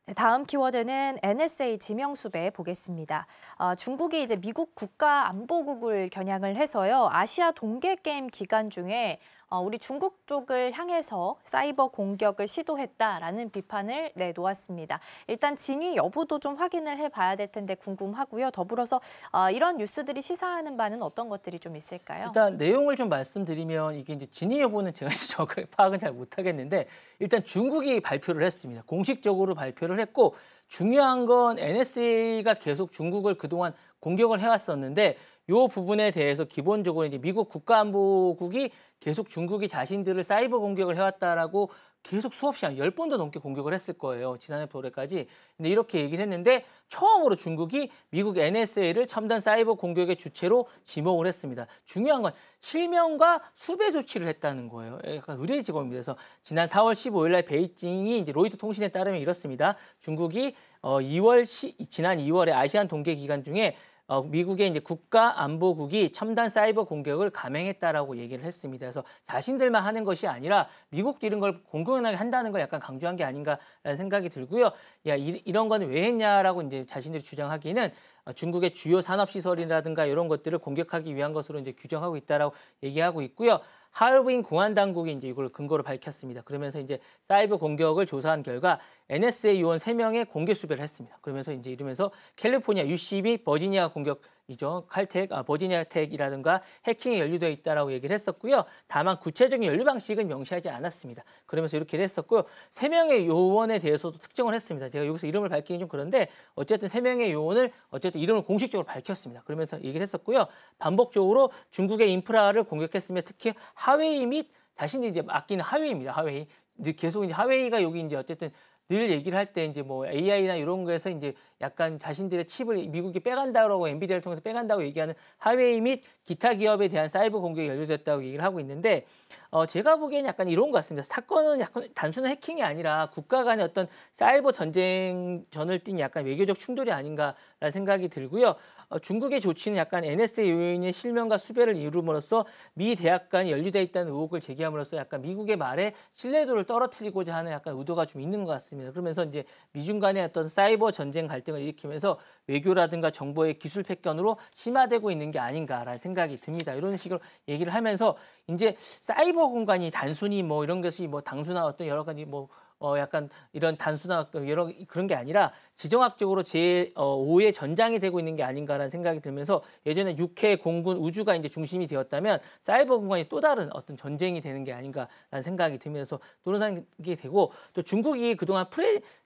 네, 다음 키워드는 NSA 지명수배 보겠습니다. 중국이 이제 미국 국가안보국을 겨냥을 해서요. 아시아 동계게임 기간 중에 우리 중국 쪽을 향해서 사이버 공격을 시도했다라는 비판을 내놓았습니다. 일단 진위 여부도 좀 확인을 해봐야 될 텐데 궁금하고요. 더불어서 이런 뉴스들이 시사하는 바는 어떤 것들이 좀 있을까요? 일단 내용을 좀 말씀드리면 이게 이제 진위 여부는 제가 정확하게 파악은 잘 못하겠는데 일단 중국이 발표를 했습니다. 공식적으로 발표를 했고 중요한 건 NSA가 계속 중국을 그동안 공격을 해왔었는데 이 부분에 대해서 기본적으로 이제 미국 국가안보국이 계속 중국이 자신들을 사이버 공격을 해왔다라고 계속 수없이 한 10번도 넘게 공격을 했을 거예요. 지난해 올해까지. 근데 이렇게 얘기를 했는데 처음으로 중국이 미국 NSA를 첨단 사이버 공격의 주체로 지목을 했습니다. 중요한 건 실명과 수배 조치를 했다는 거예요. 약간 의뢰 직업입니다. 그래서 지난 4월 15일 날 베이징이 이제 로이터 통신에 따르면 이렇습니다. 중국이 지난 2월에 아시안 동계 기간 중에 미국의 이제 국가안보국이 첨단 사이버 공격을 감행했다라고 얘기를 했습니다. 그래서 자신들만 하는 것이 아니라 미국도 이런 걸 공공연하게 한다는 걸 약간 강조한 게 아닌가라는 생각이 들고요. 이런 건 왜 했냐라고 이제 자신들이 주장하기는 중국의 주요 산업시설이라든가 이런 것들을 공격하기 위한 것으로 이제 규정하고 있다라고 얘기하고 있고요. 하얼빈 공안 당국이 이제 이걸 근거로 밝혔습니다. 그러면서 이제 사이버 공격을 조사한 결과 NSA 요원 3명의 공개 수배를 했습니다. 그러면서 이제 이러면서 캘리포니아 UCB 버지니아 공격이죠. 버지니아 텍이라든가 해킹에 연루되어 있다라고 얘기를 했었고요. 다만 구체적인 연루 방식은 명시하지 않았습니다. 그러면서 이렇게 했었고요. 3명의 요원에 대해서도 특정을 했습니다. 제가 여기서 이름을 밝히긴 좀 그런데 어쨌든 3명의 요원을 어쨌든 이름을 공식적으로 밝혔습니다. 그러면서 얘기를 했었고요. 반복적으로 중국의 인프라를 공격했으며 특히 하웨이 및 자신이 이제 맡기는 하웨이입니다. 하웨이. 이제 계속 이제 하웨이가 여기 이제 어쨌든 늘 얘기를 할 때 이제 뭐 AI나 이런 거에서 이제 약간 자신들의 칩을 미국이 빼간다고 엔비디아를 통해서 빼간다고 얘기하는 하웨이 및 기타 기업에 대한 사이버 공격이 연루됐다고 얘기를 하고 있는데 제가 보기에는 약간 이런 것 같습니다. 사건은 약간 단순한 해킹이 아니라 국가 간의 어떤 사이버 전쟁전을 띈 약간 외교적 충돌이 아닌가라는 생각이 들고요. 중국의 조치는 약간 NSA 요인의 실명과 수배를 이룸으로써 미 대학 간이 연루돼 있다는 의혹을 제기함으로써 약간 미국의 말에 신뢰도를 떨어뜨리고자 하는 약간 의도가 좀 있는 것 같습니다. 그러면서 이제 미중 간의 어떤 사이버 전쟁 갈등을 일으키면서 외교라든가 정보의 기술 패권으로 심화되고 있는 게 아닌가라는 생각이 듭니다. 이런 식으로 얘기를 하면서 이제 사이버 공간이 단순히 뭐 이런 것이 뭐 당수나 어떤 여러 가지 뭐 약간 이런 단수나 여러 그런 게 아니라 지정학적으로 제5의 전장이 되고 있는 게 아닌가라는 생각이 들면서 예전에 육해, 공군, 우주가 이제 중심이 되었다면 사이버 공간이 또 다른 어떤 전쟁이 되는 게 아닌가라는 생각이 들면서 또는 생각이 되고 또 중국이 그동안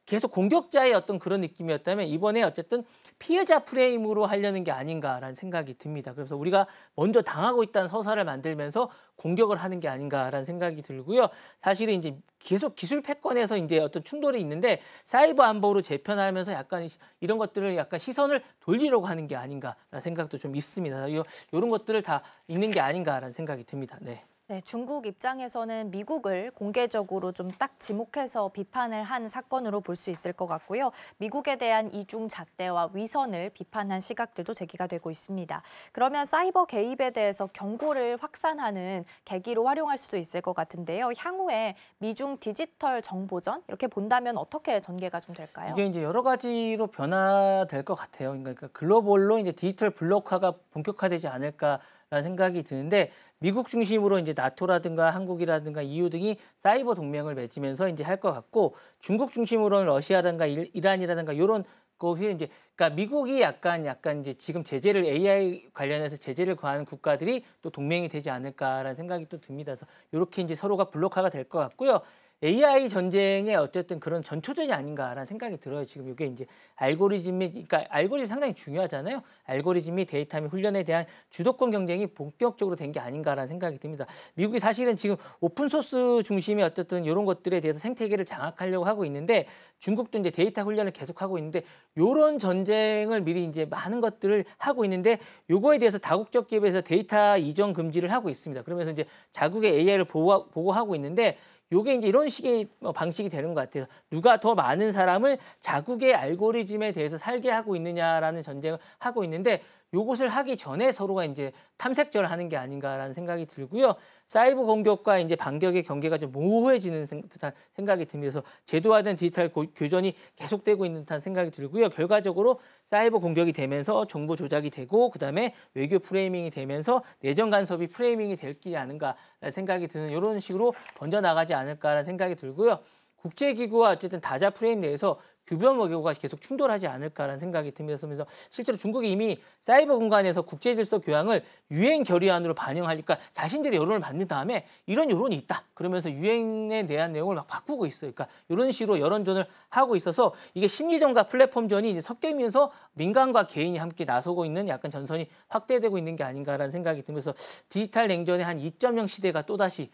계속 공격자의 어떤 그런 느낌이었다면 이번에 어쨌든 피해자 프레임으로 하려는 게 아닌가라는 생각이 듭니다. 그래서 우리가 먼저 당하고 있다는 서사를 만들면서 공격을 하는 게 아닌가라는 생각이 들고요. 사실은 이제 계속 기술 패권에서 이제 어떤 충돌이 있는데 사이버 안보로 재편하면서 약간 이런 것들을 약간 시선을 돌리려고 하는 게 아닌가라는 생각도 좀 있습니다. 이런 것들을 다 있는 게 아닌가라는 생각이 듭니다. 네. 네, 중국 입장에서는 미국을 공개적으로 좀 딱 지목해서 비판을 한 사건으로 볼 수 있을 것 같고요. 미국에 대한 이중 잣대와 위선을 비판한 시각들도 제기가 되고 있습니다. 그러면 사이버 개입에 대해서 경고를 확산하는 계기로 활용할 수도 있을 것 같은데요. 향후에 미중 디지털 정보전 이렇게 본다면 어떻게 전개가 좀 될까요? 이게 이제 여러 가지로 변화될 것 같아요. 그러니까 글로벌로 이제 디지털 블록화가 본격화되지 않을까라는 생각이 드는데 미국 중심으로 이제 나토라든가 한국이라든가 EU 등이 사이버 동맹을 맺으면서 이제 할 것 같고 중국 중심으로는 러시아라든가 이란이라든가 이런 거기에 이제 그러니까 미국이 약간 이제 지금 제재를 AI 관련해서 제재를 가하는 국가들이 또 동맹이 되지 않을까라는 생각이 또 듭니다. 그래서 이렇게 이제 서로가 블록화가 될 것 같고요. AI 전쟁의 어쨌든 그런 전초전이 아닌가라는 생각이 들어요. 지금 이게 이제 그러니까 알고리즘이 상당히 중요하잖아요. 알고리즘이 데이터 및 훈련에 대한 주도권 경쟁이 본격적으로 된 게 아닌가라는 생각이 듭니다. 미국이 사실은 지금 오픈소스 중심의 어쨌든 이런 것들에 대해서 생태계를 장악하려고 하고 있는데 중국도 이제 데이터 훈련을 계속하고 있는데 이런 전쟁을 미리 이제 많은 것들을 하고 있는데 요거에 대해서 다국적 기업에서 데이터 이전 금지를 하고 있습니다. 그러면서 이제 자국의 AI를 보고하고 있는데 요게 이제 이런 식의 방식이 되는 것 같아요. 누가 더 많은 사람을 자국의 알고리즘에 대해서 살게 하고 있느냐라는 전쟁을 하고 있는데 요것을 하기 전에 서로가 이제 탐색전을 하는 게 아닌가라는 생각이 들고요. 사이버 공격과 이제 반격의 경계가 좀 모호해지는 듯한 생각이 들면서 제도화된 디지털 교전이 계속되고 있는 듯한 생각이 들고요. 결과적으로 사이버 공격이 되면서 정보 조작이 되고 그다음에 외교 프레이밍이 되면서 내정 간섭이 프레이밍이 될 게 아닌가라는 생각이 드는 이런 식으로 번져나가지 않을까라는 생각이 들고요. 국제기구와 어쨌든 다자 프레임 내에서 규범 외교가 계속 충돌하지 않을까라는 생각이 들면서 실제로 중국이 이미 사이버 공간에서 국제 질서 교양을 유엔 결의안으로 반영하니까 자신들의 여론을 받는 다음에 이런 여론이 있다. 그러면서 유엔에 대한 내용을 막 바꾸고 있어요. 그러니까 이런 식으로 여론전을 하고 있어서 이게 심리전과 플랫폼전이 이제 섞이면서 민간과 개인이 함께 나서고 있는 약간 전선이 확대되고 있는 게 아닌가라는 생각이 들면서 디지털 냉전의 한 2.0 시대가 또다시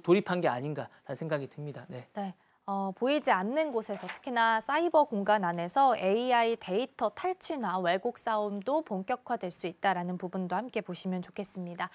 돌입한 게 아닌가라는 생각이 듭니다. 네. 네. 보이지 않는 곳에서 특히나 사이버 공간 안에서 AI 데이터 탈취나 왜곡 싸움도 본격화될 수 있다는 부분도 함께 보시면 좋겠습니다.